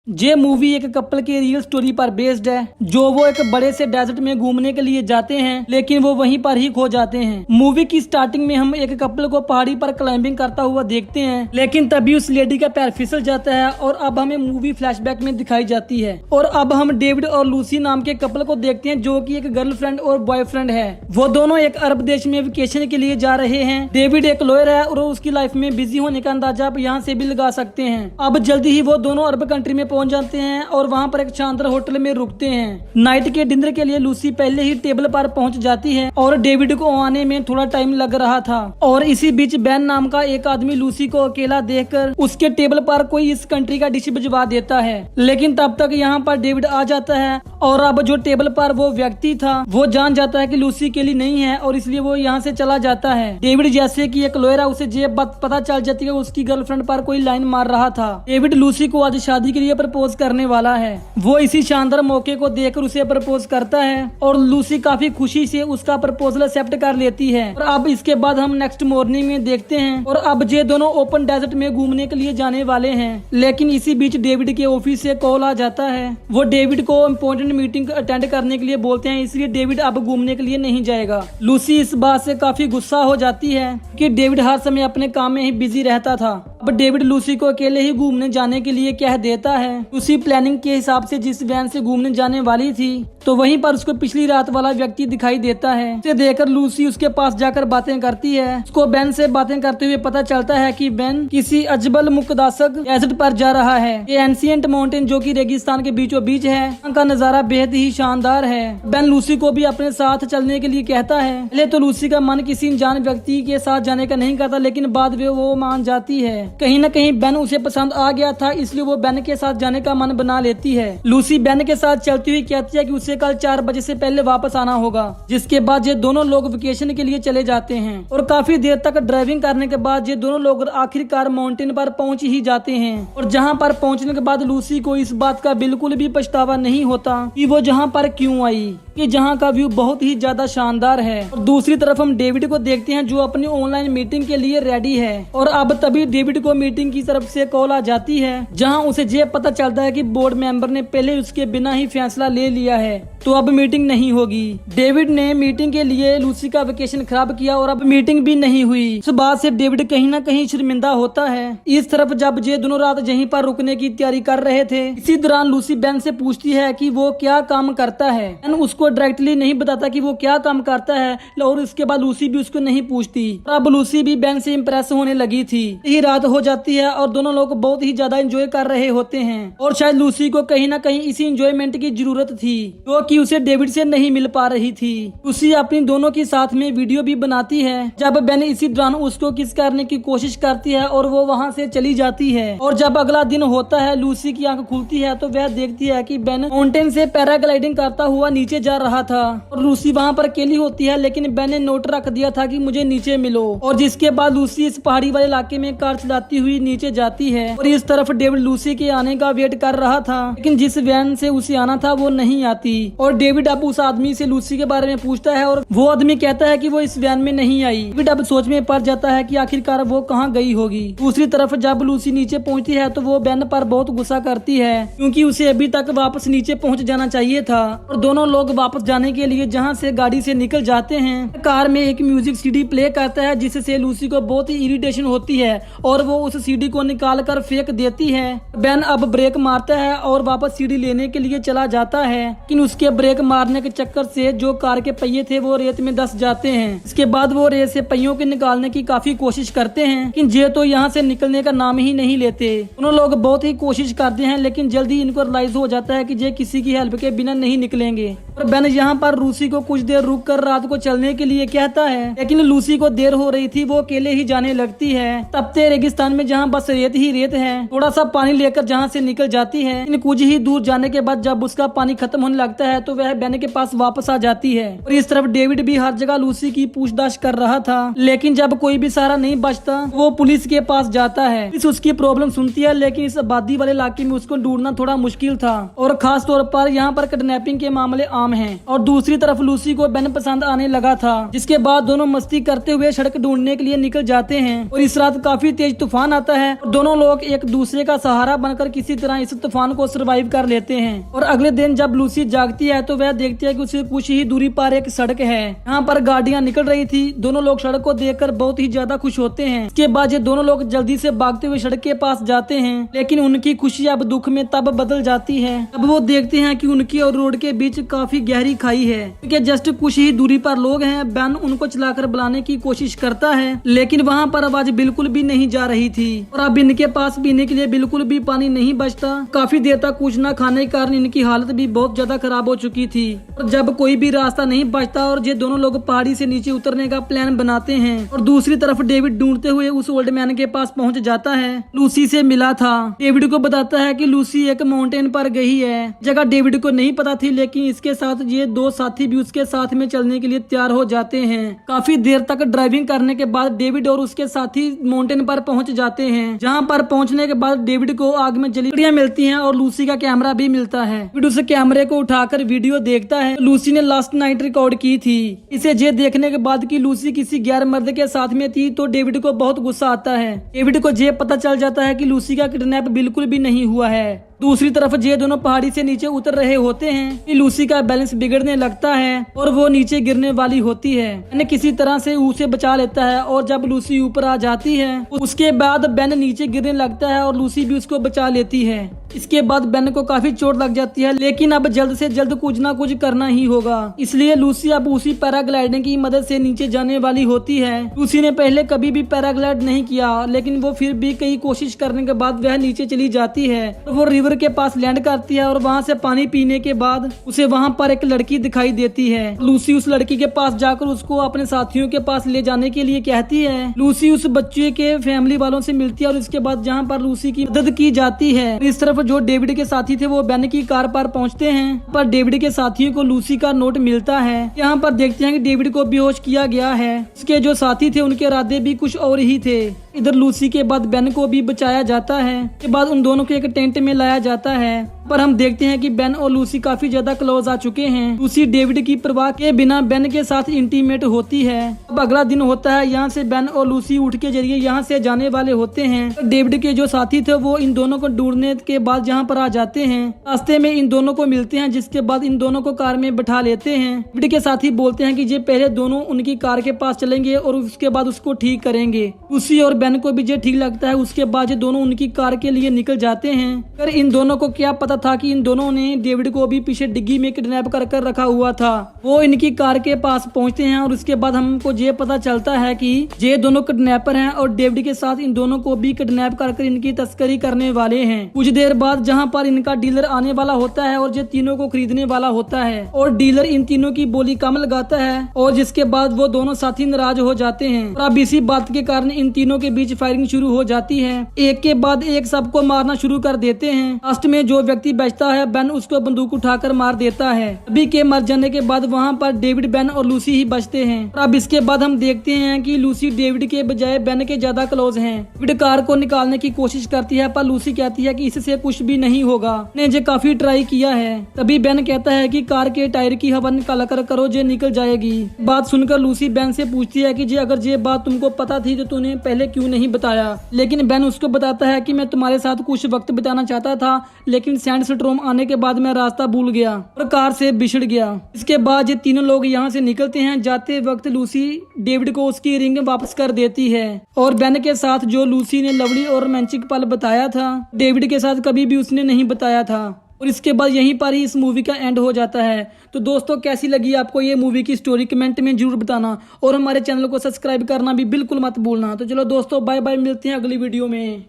ये मूवी एक कपल की रियल स्टोरी पर बेस्ड है, जो वो एक बड़े से डेजर्ट में घूमने के लिए जाते हैं, लेकिन वो वहीं पर ही खो जाते हैं। मूवी की स्टार्टिंग में हम एक कपल को पहाड़ी पर क्लाइंबिंग करता हुआ देखते हैं, लेकिन तभी उस लेडी का पैर फिसल जाता है और अब हमें मूवी फ्लैशबैक में दिखाई जाती है। और अब हम डेविड और लूसी नाम के कपल को देखते हैं, जो कि एक गर्लफ्रेंड और बॉयफ्रेंड है। वो दोनों एक अरब देश में वेकेशन के लिए जा रहे हैं। डेविड एक लॉयर है और उसकी लाइफ में बिजी होने का अंदाजा आप यहाँ से भी लगा सकते हैं। अब जल्दी ही वो दोनों अरब कंट्री में पहुंच जाते हैं और वहां पर एक शानदार होटल में रुकते हैं। नाइट के डिनर के लिए लूसी पहले ही टेबल पर पहुंच जाती है और डेविड को आने में थोड़ा टाइम लग रहा था। और इसी बीच बेन नाम का एक आदमी लूसी को अकेला देखकर उसके टेबल पर कोई इस कंट्री का डिश भिजवा देता है, लेकिन तब तक यहाँ पर डेविड आ जाता है और अब जो टेबल पर वो व्यक्ति था वो जान जाता है कि लूसी के लिए नहीं है और इसलिए वो यहाँ से चला जाता है। डेविड जैसे कि एक लॉयर है, उसे ये बात पता चल जाती है कि उसकी गर्लफ्रेंड पर कोई लाइन मार रहा था। डेविड लूसी को आज शादी के लिए प्रपोज करने वाला है। वो इसी शानदार मौके को देखकर उसे प्रपोज करता है और लूसी काफी खुशी से उसका प्रपोजल एक्सेप्ट कर लेती है। और अब इसके बाद हम नेक्स्ट मॉर्निंग में देखते हैं और अब ये दोनों ओपन डेजर्ट में घूमने के लिए जाने वाले हैं, लेकिन इसी बीच डेविड के ऑफिस से कॉल आ जाता है। वो डेविड को इम्पोर्टेंट मीटिंग अटेंड करने के लिए बोलते हैं, इसलिए डेविड अब घूमने के लिए नहीं जाएगा। लूसी इस बात से काफी गुस्सा हो जाती है कि डेविड हर समय अपने काम में ही बिजी रहता था। अब डेविड लूसी को अकेले ही घूमने जाने के लिए कह देता है। लूसी प्लानिंग के हिसाब से जिस वैन से घूमने जाने वाली थी, तो वहीं पर उसको पिछली रात वाला व्यक्ति दिखाई देता है। उसे देखकर लूसी उसके पास जाकर बातें करती है। उसको बेन से बातें करते हुए पता चलता है कि बेन किसी अजबल मुकद्दस डेजर्ट पर जा रहा है। ये एंशिएंट माउंटेन जो कि रेगिस्तान के बीचों बीच है, वहाँ का नजारा बेहद ही शानदार है। बेन लूसी को भी अपने साथ चलने के लिए कहता है। पहले तो लूसी का मन किसी अनजान व्यक्ति के साथ जाने का नहीं करता, लेकिन बाद में वो मान जाती है। कहीं न कहीं बेन उसे पसंद आ गया था, इसलिए वो बेन के साथ जाने का मन बना लेती है। लूसी बेन के साथ चलती हुई कहती है कि उसे कल 4 बजे से पहले वापस आना होगा, जिसके बाद ये दोनों लोग वेकेशन के लिए चले जाते हैं। और काफी देर तक ड्राइविंग करने के बाद ये दोनों लोग आखिरकार माउंटेन पर पहुंच ही जाते हैं। और जहां पर पहुंचने के बाद लूसी को इस बात का बिल्कुल भी पछतावा नहीं होता कि वो जहां पर क्यों आई, कि जहां का व्यू बहुत ही ज्यादा शानदार है। और दूसरी तरफ हम डेविड को देखते हैं, जो अपनी ऑनलाइन मीटिंग के लिए रेडी है। और अब तभी डेविड को मीटिंग की तरफ से कॉल आ जाती है, जहां उसे ये पता चलता है कि बोर्ड मेंबर ने पहले उसके बिना ही फैसला ले लिया है, तो अब मीटिंग नहीं होगी। डेविड ने मीटिंग के लिए लूसी का वेकेशन खराब किया और अब मीटिंग भी नहीं हुई। इस बात से डेविड कहीं ना कहीं शर्मिंदा होता है। इस तरफ जब ये दोनों रात यहीं पर रुकने की तैयारी कर रहे थे, इसी दौरान लूसी बेन से पूछती है कि वो क्या काम करता है। बेन उसको डायरेक्टली नहीं बताता कि वो क्या काम करता है, और इसके बाद लूसी भी उसको नहीं पूछती। अब लूसी भी बेन से इम्प्रेस होने लगी थी। यही रात हो जाती है और दोनों लोग बहुत ही ज्यादा एंजॉय कर रहे होते हैं। और शायद लूसी को कहीं ना कहीं इसी एंजॉयमेंट की जरूरत थी, जो कि उसे डेविड से नहीं मिल पा रही थी। लूसी अपनी दोनों के साथ में वीडियो भी बनाती है, जब बेन इसी दौरान उसको किस करने की कोशिश करती है और वो वहाँ से चली जाती है। और जब अगला दिन होता है, लूसी की आंख खुलती है तो वह देखती है कि बेन माउंटेन से पैराग्लाइडिंग करता हुआ नीचे जा रहा था। और लूसी वहाँ पर अकेली होती है, लेकिन बेन ने नोट रख दिया था कि मुझे नीचे मिलो। और जिसके बाद लूसी इस पहाड़ी वाले इलाके में कार चलाती हुई नीचे जाती है। और इस तरफ डेविड लूसी के आने का वेट कर रहा था, लेकिन जिस वैन से उसे आना था वो नहीं आती। और डेविड अब उस आदमी से लूसी के बारे में पूछता है और वो आदमी कहता है कि वो इस वैन में नहीं आई। डेविड अब सोच में पड़ जाता है कि आखिरकार वो कहाँ गई होगी। दूसरी तरफ जब लूसी नीचे पहुँचती है तो वो बेन पर बहुत गुस्सा करती है, क्योंकि उसे अभी तक वापस नीचे पहुँच जाना चाहिए था। और दोनों लोग वापस जाने के लिए जहाँ से गाड़ी से निकल जाते हैं, कार में एक म्यूजिक सीडी प्ले करता है, जिससे लूसी को बहुत ही इरिटेशन होती है और वो उस सीडी को निकाल कर फेंक देती है। बेन अब ब्रेक मारता है और वापस सीडी लेने के लिए चला जाता है, लेकिन उसके ब्रेक मारने के चक्कर से जो कार के पहिए थे वो रेत में धंस जाते हैं। इसके बाद वो रेत से पहियों के निकालने की काफी कोशिश करते हैं, लेकिन ये तो यहाँ से निकलने का नाम ही नहीं लेते। दोनों लोग बहुत ही कोशिश करते हैं, लेकिन जल्दी इनको रियलाइज हो जाता है कि ये किसी की हेल्प के बिना नहीं निकलेंगे। और बेन यहाँ पर लूसी को कुछ देर रुक कर रात को चलने के लिए कहता है, लेकिन लूसी को देर हो रही थी, वो अकेले ही जाने लगती है। तपते रेगिस्तान में जहाँ बस रेत ही रेत है, थोड़ा सा पानी लेकर जहाँ से निकल जाती है। इन कुछ ही दूर जाने के बाद जब उसका पानी खत्म होने लगता है तो वह बेन के पास वापस आ जाती है। और इस तरफ डेविड भी हर जगह लूसी की पूछताछ कर रहा था, लेकिन जब कोई भी सहारा नहीं बचता वो पुलिस के पास जाता है। पुलिस उसकी प्रॉब्लम सुनती है, लेकिन इस आबादी वाले इलाके में उसको ढूंढना थोड़ा मुश्किल था। और खास तौर पर यहाँ पर किडनैपिंग के मामले आम हैं। हैं और दूसरी तरफ लूसी को बेन पसंद आने लगा था, जिसके बाद दोनों मस्ती करते हुए सड़क ढूंढने के लिए निकल जाते हैं। और इस रात काफी तेज तूफान आता है और दोनों लोग एक दूसरे का सहारा बनकर किसी तरह इस तूफान को सर्वाइव कर लेते हैं। और अगले दिन जब लूसी जागती है तो वह देखती है कि उसे कुछ ही दूरी पर एक सड़क है, यहाँ पर गाड़ियां निकल रही थी। दोनों लोग सड़क को देखकर बहुत ही ज्यादा खुश होते हैं। इसके बाद ये दोनों लोग जल्दी से भागते हुए सड़क के पास जाते हैं, लेकिन उनकी खुशी अब दुख में तब बदल जाती है। अब वो देखते हैं कि उनकी और रोड के बीच काफी गहरी खाई है, क्योंकि जस्ट कुछ ही दूरी पर लोग हैं। बेन उनको चलाकर बुलाने की कोशिश करता है, लेकिन वहाँ पर आवाज बिल्कुल भी नहीं जा रही थी और अब इनके पास पीने के लिए बिल्कुल भी पानी नहीं बचता। काफी देर तक कुछ न खाने के कारण इनकी हालत भी बहुत ज्यादा खराब हो चुकी थी। और जब कोई भी रास्ता नहीं बचता और ये दोनों लोग पहाड़ी से नीचे उतरने का प्लान बनाते हैं। और दूसरी तरफ डेविड ढूंढते हुए उस ओल्ड मैन के पास पहुंच जाता है। लूसी से मिला था, डेविड को बताता है कि लूसी एक माउंटेन पर गई है। जगह डेविड को नहीं पता थी, लेकिन इसके साथ ये दो साथी भी उसके साथ में चलने के लिए तैयार हो जाते हैं। काफी देर तक ड्राइविंग करने के बाद डेविड और उसके साथी माउंटेन पर पहुंच जाते हैं, जहां पर पहुंचने के बाद डेविड को आग में जली लकड़ियां मिलती हैं और लूसी का कैमरा भी मिलता है। डेविड उस कैमरे को उठाकर वीडियो देखता है। लूसी ने लास्ट नाइट रिकॉर्ड की थी। इसे ये देखने के बाद कि लूसी किसी गैर मर्द के साथ में थी तो डेविड को बहुत गुस्सा आता है। डेविड को ये पता चल जाता है कि लूसी का किडनैप बिल्कुल भी नहीं हुआ है। दूसरी तरफ ये दोनों पहाड़ी से नीचे उतर रहे होते हैं कि लूसी का बैलेंस बिगड़ने लगता है और वो नीचे गिरने वाली होती है। बेन किसी तरह से उसे बचा लेता है और जब लूसी ऊपर आ जाती है उसके बाद बेन नीचे गिरने लगता है और लूसी भी उसको बचा लेती है। इसके बाद बेन को काफी चोट लग जाती है, लेकिन अब जल्द से जल्द कुछ ना कुछ करना ही होगा। इसलिए लूसी अब उसी पैराग्लाइडिंग की मदद से नीचे जाने वाली होती है। लूसी ने पहले कभी भी पैराग्लाइड नहीं किया, लेकिन वो फिर भी कई कोशिश करने के बाद वह नीचे चली जाती है। तो वो रिवर के पास लैंड करती है और वहाँ से पानी पीने के बाद उसे वहाँ पर एक लड़की दिखाई देती है। लूसी उस लड़की के पास जाकर उसको अपने साथियों के पास ले जाने के लिए कहती है। लूसी उस बच्चे के फैमिली वालों से मिलती है और इसके बाद जहाँ पर लूसी की मदद की जाती है। इस तरफ जो डेविड के साथी थे वो बेन की कार पर पहुँचते हैं, पर डेविड के साथियों को लूसी का नोट मिलता है। यहाँ पर देखते हैं कि डेविड को बेहोश किया गया है। उसके जो साथी थे उनके इरादे भी कुछ और ही थे। इधर लूसी के बाद बेन को भी बचाया जाता है। के बाद उन दोनों को एक टेंट में लाया जाता है, पर हम देखते हैं कि बेन और लूसी काफी ज्यादा क्लोज आ चुके हैं। लूसी डेविड की परवाह के बिना बेन के साथ इंटीमेट होती है। अब अगला दिन होता है। यहाँ से बेन और लूसी उठ के जरिए यहाँ से जाने वाले होते हैं। डेविड के जो साथी थे वो इन दोनों को ढूंढने के बाद जहाँ पर आ जाते हैं। रास्ते में इन दोनों को मिलते हैं, जिसके बाद इन दोनों को कार में बैठा लेते हैं। डेविड के साथी बोलते हैं कि ये पहले दोनों उनकी कार के पास चलेंगे और उसके बाद उसको ठीक करेंगे। लूसी और बेन को भी ये ठीक लगता है। उसके बाद ये दोनों उनकी कार के लिए निकल जाते हैं। पर इन दोनों को क्या पता था कि इन दोनों ने डेविड को भी पीछे डिग्गी में किडनैप कर रखा हुआ था। वो इनकी कार के पास पहुंचते हैं और उसके बाद हमको ये पता चलता है कि ये दोनों किडनैपर हैं और डेविड के साथ इन दोनों को भी किडनैप कर इनकी तस्करी करने वाले हैं। कुछ देर बाद जहाँ पर इनका डीलर आने वाला होता है और ये तीनों को खरीदने वाला होता है और डीलर इन तीनों की बोली कम लगाता है और जिसके बाद वो दोनों साथी नाराज हो जाते हैं। और अब इसी बात के कारण इन तीनों के बीच फायरिंग शुरू हो जाती है। एक के बाद एक सबको मारना शुरू कर देते हैं। लास्ट में जो व्यक्ति बचता है बेन उसको बंदूक उठाकर मार देता है। सभी के मर जाने के बाद वहाँ पर डेविड, बेन और लूसी ही बचते हैं। और अब इसके बाद हम देखते हैं कि लूसी डेविड के बजाय बेन के ज्यादा क्लोज हैं। डेविड कार को निकालने की कोशिश करती है, पर लूसी कहती है कि इससे कुछ भी नहीं होगा, ने जे काफी ट्राई किया है। तभी बेन कहता है कि कार के टायर की हवा निकाल कर करो, जे निकल जाएगी। बात सुनकर लूसी बेन से पूछती है कि जे अगर ये बात तुमको पता थी तो तूने पहले क्यों नहीं बताया। लेकिन बेन उसको बताता है कि मैं तुम्हारे साथ कुछ वक्त बिताना चाहता था, लेकिन सैंडस्टॉर्म आने के बाद मैं रास्ता भूल गया और कार से बिछड़ गया। इसके बाद ये तीनों लोग यहाँ से निकलते हैं। जाते वक्त लूसी डेविड को उसकी रिंग वापस कर देती है और बेन के साथ जो लूसी ने लवली और रोमांटिक पल बताया था, डेविड के साथ कभी भी उसने नहीं बताया था। और इसके बाद यहीं पर ही इस मूवी का एंड हो जाता है। तो दोस्तों कैसी लगी आपको ये मूवी की स्टोरी कमेंट में जरूर बताना और हमारे चैनल को सब्सक्राइब करना भी बिल्कुल मत भूलना। तो चलो दोस्तों बाय बाय, मिलते हैं अगली वीडियो में।